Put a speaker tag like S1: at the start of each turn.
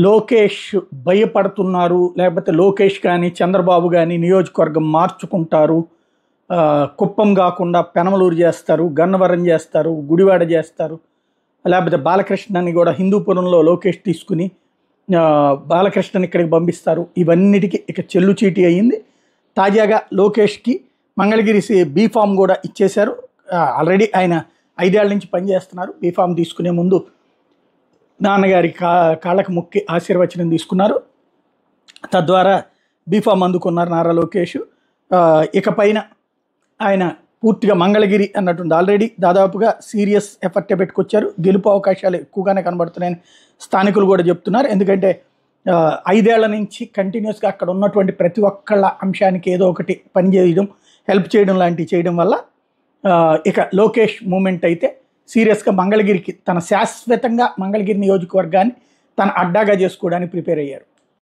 S1: లోకేష్ భయపడుతున్నారు, లేకపోతే లోకేష్ కానీ చంద్రబాబు కానీ నియోజకవర్గం మార్చుకుంటారు, కుప్పం కాకుండా పెనమలూరు చేస్తారు, గన్నవరం చేస్తారు, గుడివాడ చేస్తారు, లేకపోతే బాలకృష్ణని కూడా హిందూపురంలో లోకేష్ తీసుకుని బాలకృష్ణని ఇక్కడికి పంపిస్తారు. ఇవన్నిటికీ ఇక చెల్లుచీటి అయ్యింది. తాజాగా లోకేష్కి మంగళగిరి బీఫామ్ కూడా ఇచ్చేశారు. ఆల్రెడీ ఆయన 5 ఏళ్ల నుంచి పనిచేస్తున్నారు. బీఫామ్ తీసుకునే ముందు నాన్నగారి కాళ్ళకు మొక్కి ఆశీర్వచనం తీసుకున్నారు. తద్వారా బీఫామ్ అందుకున్నారు నారా లోకేష్. ఇకపైన ఆయన పూర్తిగా మంగళగిరి అన్నట్టుంది. ఆల్రెడీ దాదాపుగా సీరియస్ ఎఫర్ట్ పెట్టుకొచ్చారు. గెలుపు అవకాశాలు ఎక్కువగానే కనబడుతున్నాయని స్థానికులు కూడా చెప్తున్నారు. ఎందుకంటే 5 ఏళ్ల నుంచి కంటిన్యూస్గా అక్కడ ఉన్నటువంటి ప్రతి ఒక్కళ్ళ అంశానికి ఏదో ఒకటి పని చేయడం, హెల్ప్ చేయడం లాంటివి చేయడం వల్ల ఇక లోకేష్ మూమెంట్ అయితే సీరియస్గా మంగళగిరికి శాశ్వతంగా మంగళగిరి నియోజకవర్గాన్ని తన అడ్డాగా చేసుకోవడానికి ప్రిపేర్ అయ్యారు.